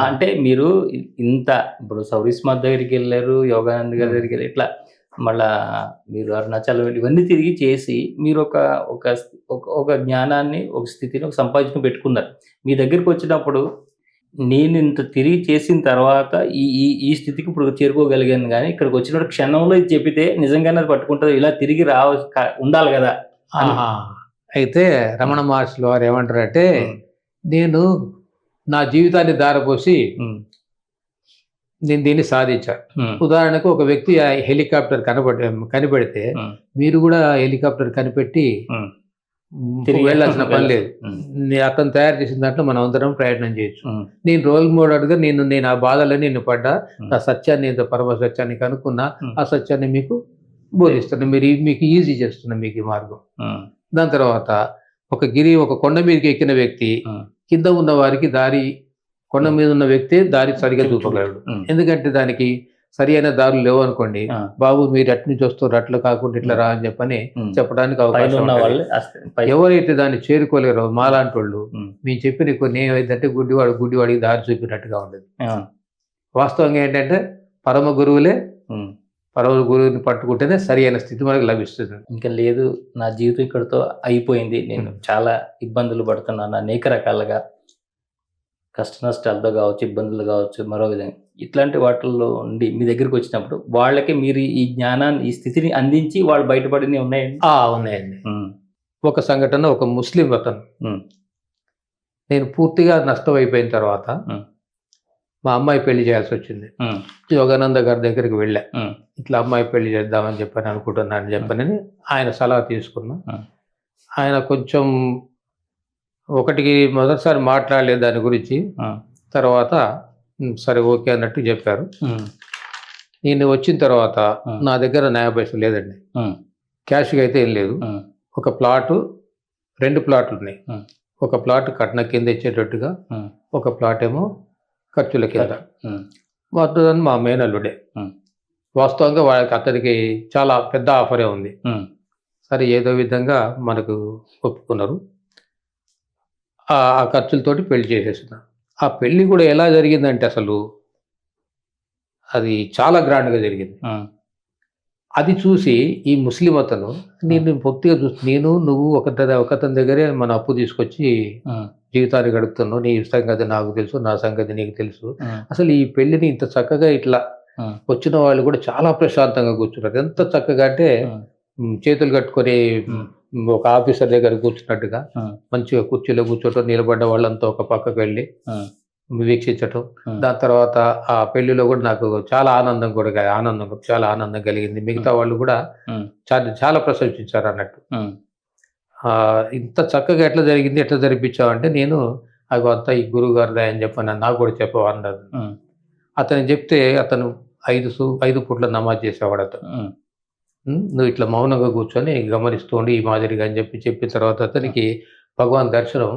అంటే మీరు ఇంత ఇప్పుడు సౌరీస్మాత్ దగ్గరికి వెళ్ళారు, యోగానంద్ గారి దగ్గరికి వెళ్ళి ఇట్లా మళ్ళా మీరు అరుణాచలం వెళ్ళి ఇవన్నీ తిరిగి చేసి మీరు ఒక జ్ఞానాన్ని, ఒక స్థితిని, ఒక సంపాదించుకొని పెట్టుకున్నారు. మీ దగ్గరికి వచ్చినప్పుడు నేను ఇంత తిరిగి చేసిన తర్వాత ఈ ఈ ఈ స్థితికి ఇప్పుడు చేరుకోగలిగాను గానీ, ఇక్కడికి వచ్చినప్పుడు క్షణంలో ఇది చెప్పితే నిజంగానే అది పట్టుకుంటది. ఇలా తిరిగి ఉండాలి గదా! అని. ఆహా! అయితే రమణ మహర్షులు వారు ఏమంటారంటే, నేను నా జీవితాన్ని ధారపోసి నేను దీన్ని సాధించా. ఉదాహరణకు ఒక వ్యక్తి ఆ హెలికాప్టర్ కనిపెడితే మీరు కూడా హెలికాప్టర్ కనిపెట్టి వెళ్ళాల్సిన పని లేదు. అతను తయారు చేసిన దాంట్లో మనం అందరం ప్రయత్నం చేయొచ్చు. నేను రోల్ మోడల్గా నేను ఆ బాధలని నేను పడ్డా, ఆ సత్యాన్ని, పరమ సత్యాన్ని కనుక్కున్నా, ఆ సత్యాన్ని మీకు బోధిస్తున్నా, మీకు ఈజీ చేస్తున్నా మీకు ఈ మార్గం. దాని తర్వాత ఒక కొండ మీదకి ఎక్కిన వ్యక్తి కింద ఉన్న వారికి కొండ మీద ఉన్న వ్యక్తి దారి సరిగా చూపగలడు. ఎందుకంటే దానికి సరి అయిన దారులు లేవు అనుకోండి, బాబు మీరు అటు నుంచి వస్తారు, అట్లా కాకుండా ఇట్లా రా అని చెప్పడానికి అవకాశం ఉంటుంది. ఎవరైతే దాన్ని చేరుకోలేరో మాలాంటి వాళ్ళు మేము చెప్పిన కొన్ని ఏమైందంటే గుడ్డివాడికి దారి చూపినట్టుగా ఉండదు. వాస్తవంగా ఏంటంటే పరమ గురువుని పట్టుకుంటేనే సరి అయిన స్థితి మనకు లభిస్తుంది. ఇంకా లేదు నా జీవితం ఇక్కడితో అయిపోయింది, నేను చాలా ఇబ్బందులు పడుతున్నాను అనేక రకాలుగా, కష్ట నష్టాలతో కావచ్చు, ఇబ్బందులు కావచ్చు, మరో విధంగా ఇట్లాంటి వాటిల్లో ఉండి మీ దగ్గరికి వచ్చినప్పుడు వాళ్ళకి మీరు ఈ జ్ఞానాన్ని, ఈ స్థితిని అందించి వాళ్ళు బయటపడినవి ఉన్నాయండి? ఉన్నాయండి. ఒక సంఘటన, ఒక ముస్లిం అతను నేను పూర్తిగా నష్టం అయిపోయిన తర్వాత మా అమ్మాయి పెళ్లి చేయాల్సి వచ్చింది. యోగానంద గారి దగ్గరికి వెళ్ళా, ఇట్లా అమ్మాయి పెళ్లి చేద్దామని అనుకుంటున్నాను ఆయన సలహా తీసుకున్నా. ఆయన కొంచెం మొదటిసారి మాట్లాడలేదు దాని గురించి. తర్వాత సరే ఓకే అన్నట్టు చెప్పారు. నేను వచ్చిన తర్వాత నా దగ్గర న్యాయ పైసలు లేదండి, క్యాష్గా అయితే ఏం లేదు. ఒక ప్లాటు, 2 ప్లాట్లు ఉన్నాయి. ఒక ప్లాట్ కట్న కింద ఇచ్చేటట్టుగా, ఒక ప్లాట్ ఏమో ఖర్చుల కింద. మొత్తం మా మేనల్లుడే. వాస్తవంగా అతనికి చాలా పెద్ద ఆఫరే ఉంది. సరే ఏదో విధంగా మనకు ఒప్పుకున్నారు. ఆ ఖర్చులతోటి పెళ్లి చేసేసిన. ఆ పెళ్లి కూడా ఎలా జరిగిందంటే అసలు అది చాలా గ్రాండ్గా జరిగింది. అది చూసి ఈ ముస్లిం అతను నేను పొత్తిగా నువ్వు ఒకతని దగ్గరే మన అప్పు తీసుకొచ్చి జీవితాన్ని గడుపుతున్నావు, నీ సంగతి నాకు తెలుసు, నా సంగతి నీకు తెలుసు, అసలు ఈ పెళ్లిని ఇంత చక్కగా ఇట్లా వచ్చిన వాళ్ళు కూడా చాలా ప్రశాంతంగా కూర్చున్నారు. ఎంత చక్కగా అంటే చేతులు కట్టుకొని ఒక ఆఫీసర్ దగ్గర కూర్చున్నట్టుగా మంచిగా కుర్చీలో కూర్చోటం, నిలబడ్డ వాళ్ళంతా ఒక పక్కకు వెళ్ళి వీక్షించటం. దాని తర్వాత ఆ పెళ్లిలో కూడా నాకు చాలా ఆనందం కలిగింది. మిగతా వాళ్ళు కూడా చాలా ప్రశంసించారు అన్నట్టు. ఇంత చక్కగా ఎట్లా జరిగింది, ఎట్లా జరిపించావు అంటే, నేను అవి అంతా ఈ గురువు గారిదా అని చెప్పాను, నాకు కూడా చెప్పవన్నది. అతను చెప్తే అతను 5 పూట్ల నమాజ్ చేసేవాడు అతను. నువ్వు ఇట్లా మౌనంగా కూర్చొని గమనిస్తూ ఉండి ఈ మాదిరిగా అని చెప్పిన తర్వాత అతనికి భగవాన్ దర్శనం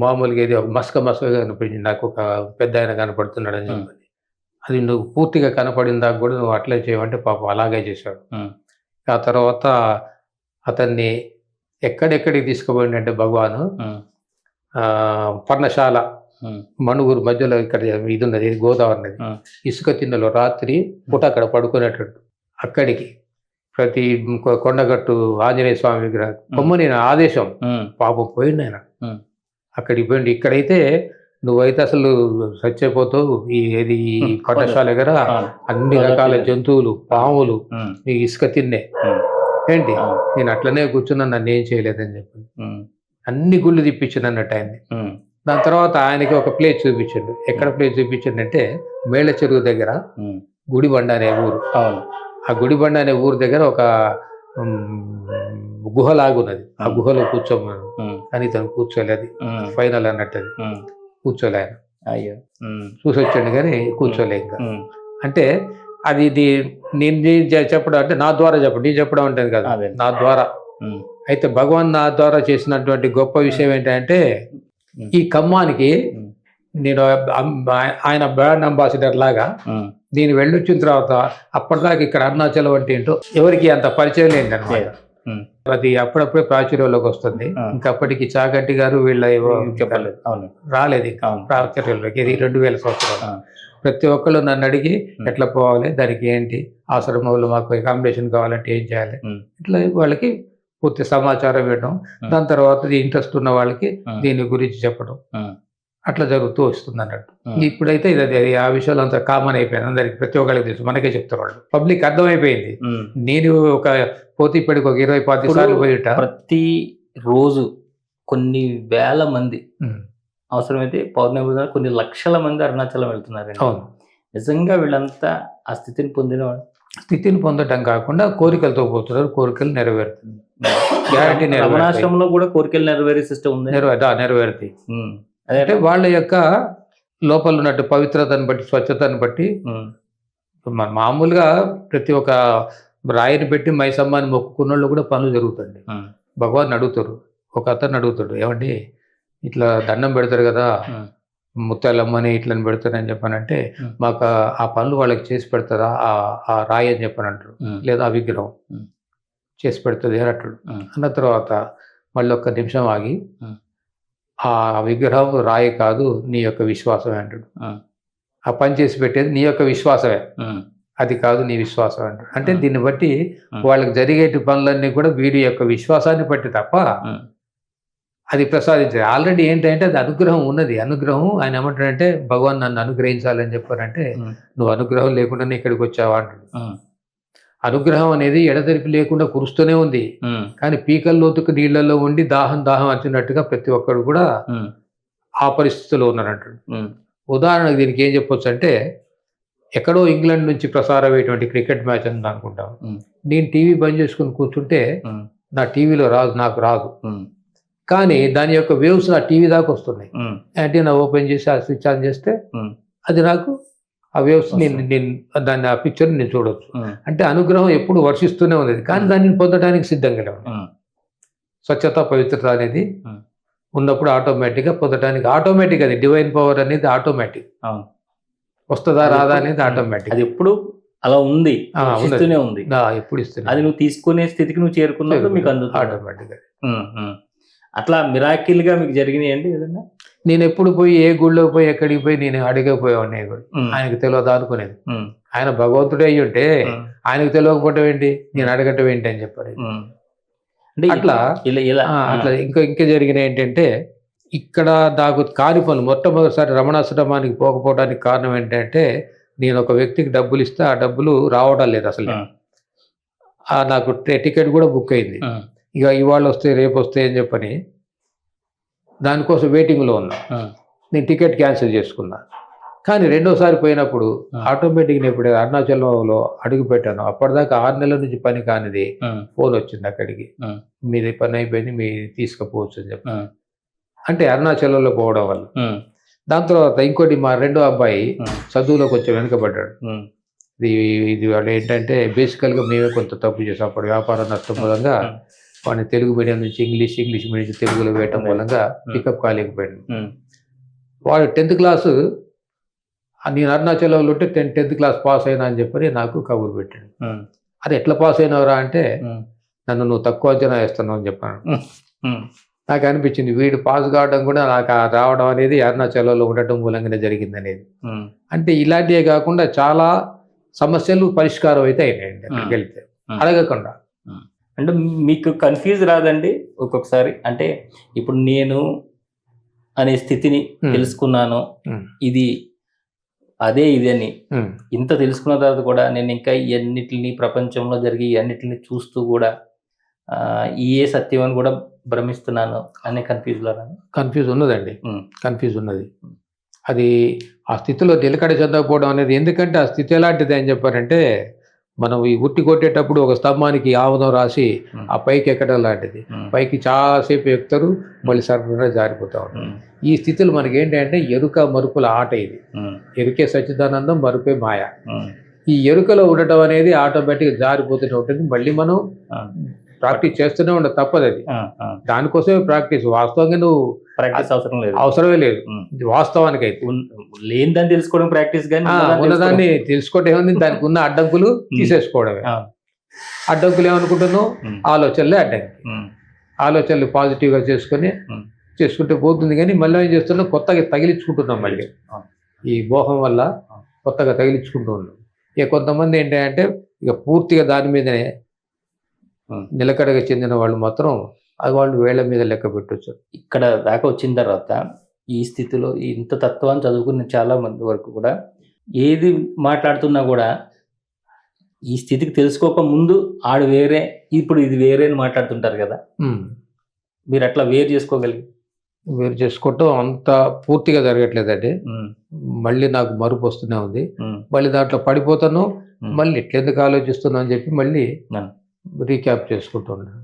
మామూలుగా ఇది ఒక మసకగా కనిపించింది. నాకు ఒక పెద్ద ఆయన కనపడుతున్నాడు అని చెప్పని, అది నువ్వు పూర్తిగా కనపడిన దాకా కూడా నువ్వు అట్లే చేయమంటే పాపం అలాగే చేశాడు. ఆ తర్వాత అతన్ని ఎక్కడెక్కడికి తీసుకుపోయిందంటే భగవాను పర్ణశాల, మణుగూరు మధ్యలో ఇక్కడ ఇది ఉన్నది, గోదావరి నది, ఇసుక తిన్నలో రాత్రి పూట అక్కడ పడుకునేటట్టు, అక్కడికి ప్రతి కొండగట్టు ఆంజనేయ స్వామి విగ్రహం పొమ్మని ఆదేశం. పాపం పోయింది ఆయన, అక్కడికి పోయింది. ఇక్కడైతే నువ్వైతే అసలు చచ్చిపోతావు. ఈ పర్ణశాల దగ్గర అన్ని రకాల జంతువులు, పాములు, ఇసుక తిన్నే ఏంటి, నేను అట్లనే కూర్చున్నా, నన్ను ఏం చేయలేదని చెప్పి అన్ని గుళ్ళు తిప్పించింది అన్నట్టు ఆయన్ని. దాని తర్వాత ఆయనకి ఒక ప్లేస్ చూపించండు. ఎక్కడ ప్లేస్ చూపించండి అంటే, మేళ్ళ చెరువు దగ్గర గుడిబండ అనే ఊరు. ఆ గుడిబండ అనే ఊరు దగ్గర ఒక గుహలాగున్నది. ఆ గుహలో కూర్చోమన్నాను, కానీ తను కూర్చోలేదు. ఫైనల్ అన్నట్టు అది కూర్చోలే ఆయన. అయ్యో, చూసి వచ్చాడు కానీ కూర్చోలే. ఇంకా అంటే అది నేను చెప్పడం అంటే నా ద్వారా చెప్పడం, నేను చెప్పడం ఉంటుంది కదా, నా ద్వారా. అయితే భగవాన్ నా ద్వారా చేసినటువంటి గొప్ప విషయం ఏంటంటే, ఈ ఖమ్మానికి నేను ఆయన బ్రాండ్ అంబాసిడర్ లాగా నేను వెళ్ళొచ్చిన తర్వాత అప్పటిదాకా ఇక్కడ అరుణాచలం అంటే ఏంటో ఎవరికి అంత పరిచయం లేదన్నమాట. అది అప్పుడప్పుడే ప్రాచుర్యంలోకి వస్తుంది. ఇంకా అప్పటికి చాగంటి గారు వీళ్ళ చెప్పలేదు. అవును. రాలేదు ఇంకా ప్రాచుర్యంలోకి. ఇది 2000 సంవత్సరాలు. ప్రతి ఒక్కళ్ళు నన్ను అడిగి ఎట్లా పోవాలి, దానికి ఏంటి, ఆశ్రమంలో మాకు అకామిడేషన్ కావాలంటే ఏం చేయాలి, ఇట్లా వాళ్ళకి పూర్తి సమాచారం ఇవ్వడం, దాని తర్వాత ఇంట్రెస్ట్ ఉన్న వాళ్ళకి దీని గురించి చెప్పడం, అట్లా జరుగుతూ వస్తుంది అన్నట్టు. ఇప్పుడైతే ఇది ఆ విషయాలు అంతా కామన్ అయిపోయింది అందరికి, ప్రతి ఒక్కరికి తెలుసు, మనకే చెప్తారు వాళ్ళు, పబ్లిక్ అర్థమైపోయింది. నేను ఒక పోతీపడికి ఒక 20-10 సార్లు పోయిట ప్రతి రోజు కొన్ని వేల మంది, అవసరమైతే పౌర్ణమి రోజున కొన్ని లక్షల మంది అరుణాచలం వెళ్తున్నారు. నిజంగా వీళ్ళంతా ఆ స్థితిని పొందిన వాళ్ళు. స్థితిని పొందటం కాకుండా కోరికలతో పోతున్నారు, కోరికలు నెరవేరుతుంది. గ్యారంటీ రమణాశ్రమంలో కూడా కోరికలు నెరవేరే సిస్టమ్ ఉంది. నెరవేరుతాయి. అంటే వాళ్ళ యొక్క లోపల ఉన్నట్టు పవిత్రతను బట్టి, స్వచ్ఛతను బట్టి. మామూలుగా ప్రతి ఒక్క రాయిని పెట్టి మైసమ్మాని మొక్కుకున్న వాళ్ళు కూడా పనులు జరుగుతుంది. భగవాన్ అడుగుతారు, ఒక అతను అడుగుతాడు, ఏమండి ఇట్లా దండం పెడతారు కదా ముత్యాలమ్మని ఇట్లా పెడతారని చెప్పానంటే, మాకు ఆ పనులు వాళ్ళకి చేసి పెడతారా ఆ రాయి అని చెప్పానంటారు, లేదా ఆ విగ్రహం చేసి పెడుతుంది అని అంటాడు. అన్న తర్వాత మళ్ళీ ఒక్క నిమిషం ఆగి, ఆ విగ్రహం రాయి కాదు, నీ యొక్క విశ్వాసమే అంటాడు. ఆ పని చేసి పెట్టేది నీ యొక్క విశ్వాసమే, అది కాదు నీ విశ్వాసం అంటాడు. అంటే దీన్ని బట్టి వాళ్ళకి జరిగేటి పనులన్నీ కూడా వీడి యొక్క విశ్వాసాన్ని బట్టి తప్ప అది ప్రసాదించారు. ఆల్రెడీ ఏంటంటే అది అనుగ్రహం ఉన్నది. అనుగ్రహం ఆయన ఏమంటాడంటే, భగవాన్ నన్ను అనుగ్రహించాలని చెప్పారంటే, నువ్వు అనుగ్రహం లేకుండానే ఇక్కడికి వచ్చావా అంటాడు. అనుగ్రహం అనేది ఎడతెరిపి లేకుండా కురుస్తూనే ఉంది. కానీ పీకల్లోతుకు నీళ్లలో ఉండి దాహం అంటున్నట్టుగా ప్రతి ఒక్కడు కూడా ఆ పరిస్థితిలో ఉన్నారంటాడు. ఉదాహరణకు దీనికి ఏం చెప్పొచ్చు అంటే, ఎక్కడో ఇంగ్లాండ్ నుంచి ప్రసారమయ్యేటువంటి క్రికెట్ మ్యాచ్ అని అనుకుంటాం. నేను టీవీ బంద్ చేసుకుని కూర్చుంటే నా టీవీలో రాదు, నాకు రాదు. కానీ దాని యొక్క వేవ్స్ నా టీవీ దాకా వస్తున్నాయి. యాంటీనా ఓపెన్ చేసి ఆ స్విచ్ ఆన్ చేస్తే అది నాకు ఆ వేవ్స్ దాన్ని ఆ పిక్చర్ నేను చూడవచ్చు. అంటే అనుగ్రహం ఎప్పుడు వర్షిస్తూనే ఉంది, కానీ దాన్ని పొందడానికి సిద్ధంగానే ఉంది. స్వచ్ఛత, పవిత్రత అనేది ఉన్నప్పుడు ఆటోమేటిక్గా పొందడానికి, ఆటోమేటిక్ అది డివైన్ పవర్ అనేది ఆటోమేటిక్ వస్తుందా రాదా అనేది ఆటోమేటిక్. అది ఎప్పుడు అలా ఉంది, ఇస్తూనే ఉంది, ఎప్పుడు ఇస్తుంది. అది నువ్వు తీసుకునే స్థితికి నువ్వు చేరుకున్నప్పుడు మీకు అందుతుంది ఆటోమేటిక్గా. అట్లా మిరాకిల్ గా మీకు జరిగినాయండి ఏదన్నా? నేను ఎప్పుడు పోయి ఏ గుళ్ళో పోయి ఎక్కడికి పోయి నేను అడిగపోయాను, ఆయనకు తెలియదు అనుకునేది. ఆయన భగవంతుడే అయ్యి ఉంటే ఆయనకు తెలియకపోవటం ఏంటి, నేను అడగటం ఏంటి అని చెప్పారు. అట్లా అట్లా ఇంకా జరిగిన ఏంటంటే, ఇక్కడ నాకు కాని పనులు మొట్టమొదటిసారి రమణాశ్రమానికి పోకపోవడానికి కారణం ఏంటంటే, నేను ఒక వ్యక్తికి డబ్బులు ఇస్తే ఆ డబ్బులు రావడం లేదు అసలు. నాకు టికెట్ కూడా బుక్ అయింది. ఇక ఇవాళ వస్తే రేపు వస్తాయి అని చెప్పని దానికోసం వెయిటింగ్లో ఉన్నా. నేను టికెట్ క్యాన్సిల్ చేసుకున్నా. కానీ రెండోసారి పోయినప్పుడు ఆటోమేటిక్గా ఇప్పుడు అరుణాచలంలో అడుగు పెట్టాను. అప్పటిదాకా 6 నెలల నుంచి పని కానిది ఫోన్ వచ్చింది అక్కడికి, మీది పని అయిపోయింది, మీ తీసుకుపోవచ్చు అని చెప్పి. అంటే అరుణాచలంలో పోవడం వల్ల. దాని తర్వాత ఇంకోటి, మా రెండో అబ్బాయి చదువులో కొంచెం వెనుకబడ్డాడు. ఇది వాళ్ళు ఏంటంటే బేసికల్గా మేమే కొంత తప్పు చేసాం. అప్పుడు వ్యాపార నష్టం మూలంగా వాడిని తెలుగు మీడియం నుంచి ఇంగ్లీష్ మీడియం నుంచి తెలుగులో వేయటం మూలంగా పికప్ కాలేకపోయాడు. వాడు 10th క్లాసు, నేను అరుణాచలంలో ఉంటే 10th క్లాస్ పాస్ అయినా అని చెప్పని నాకు కబురు పెట్టాడు. అది ఎట్లా పాస్ అయినవరా అంటే, నన్ను నువ్వు తక్కువ అంచనా వేస్తున్నావు అని చెప్పాను. నాకు అనిపించింది వీడు పాస్ కావడం కూడా నాకు రావడం అనేది అరుణాచలంలో ఉండటం మూలంగానే జరిగింది అనేది. అంటే ఇలాంటివే కాకుండా చాలా సమస్యలు పరిష్కారం అయితే అయినాయండి అక్కడికి వెళ్తే, అడగకుండా. అంటే మీకు కన్ఫ్యూజ్ రాదండి ఒక్కొక్కసారి? అంటే ఇప్పుడు నేను అనే స్థితిని తెలుసుకున్నాను, ఇది అదే ఇదని ఇంత తెలుసుకున్న తర్వాత కూడా నేను ఇంకా ఇవన్నిటిని ప్రపంచంలో జరిగి ఇవన్నిటిని చూస్తూ కూడా ఏ సత్యం అని కూడా భ్రమిస్తున్నాను అనే కన్ఫ్యూజ్ ఉన్నదండి. కన్ఫ్యూజ్ ఉన్నది. అది ఆ స్థితిలో నిలకడ చెందకపోవడం అనేది. ఎందుకంటే ఆ స్థితి ఎలాంటిది అని చెప్పారంటే, మనం ఈ ఉట్టి కొట్టేటప్పుడు ఒక స్తంభానికి ఆముదం రాసి ఆ పైకి ఎక్కడం లాంటిది. పైకి చాలాసేపు ఎక్కుతారు, మళ్ళీ సర్వగా జారిపోతా ఉంటారు. ఈ స్థితిలో మనకి ఏంటంటే ఎరుక మరుపుల ఆట ఇది. ఎరుకే సచ్చిదానందం, మరుపే మాయ. ఈ ఎరుకలో ఉండటం అనేది ఆటోమేటిక్గా జారిపోతూనే ఉంటుంది. మళ్ళీ మనం ప్రాక్టీస్ చేస్తూనే ఉండదు, తప్పదు అది. దానికోసమే ప్రాక్టీస్. వాస్తవంగా నువ్వు ప్రాక్టీస్ అవసరమే లేదు వాస్తవానికి అయితే. లేనిదాన్ని తెలుసుకోవడం ప్రాక్టీస్, కానీ ఉన్నదాన్ని తెలుసుకోవటం ఏముంది, దానికి ఉన్న అడ్డంకులు తీసేసుకోవడమే. అడ్డంకులు ఏమనుకుంటున్నావు? ఉమ్, ఆలోచనలే అడ్డంకి. ఉమ్, ఆలోచనలు పాజిటివ్గా చేసుకొని ఉమ్, చేసుకుంటే పోతుంది, కానీ మళ్ళీ ఏం చేస్తున్నాం, కొత్తగా తగిలించుకుంటున్నాం. మళ్ళీ అవును. ఈ మోహం వల్ల కొత్తగా తగిలించుకుంటూ ఉన్నాం. ఇక కొంతమంది ఏంటంటే ఇక పూర్తిగా దాని మీదనే ఉమ్. నిలకడగా చెందిన వాళ్ళు మాత్రం అది వాళ్ళు వేళ్ల మీద లెక్క పెట్టొచ్చు. ఇక్కడ దాకా వచ్చిన తర్వాత ఈ స్థితిలో ఇంత తత్వాన్ని చదువుకున్న చాలా మంది వరకు కూడా ఏది మాట్లాడుతున్నా కూడా ఈ స్థితికి తెలుసుకోక ముందు ఆడు వేరే, ఇప్పుడు ఇది వేరే అని మాట్లాడుతుంటారు కదా. మీరు అట్లా వేరు చేసుకోగలిగి వేరు చేసుకోవటం అంత పూర్తిగా జరగట్లేదండి. ఉమ్, మళ్ళీ నాకు మరుపు వస్తూనే ఉంది. ఉమ్, మళ్ళీ దాంట్లో పడిపోతాను, ఉమ్. మళ్ళీ ఎట్లెందుకు ఆలోచిస్తున్నా అని చెప్పి మళ్ళీ ఉమ్. రీక్యాప్ చేసుకుంటున్నాను.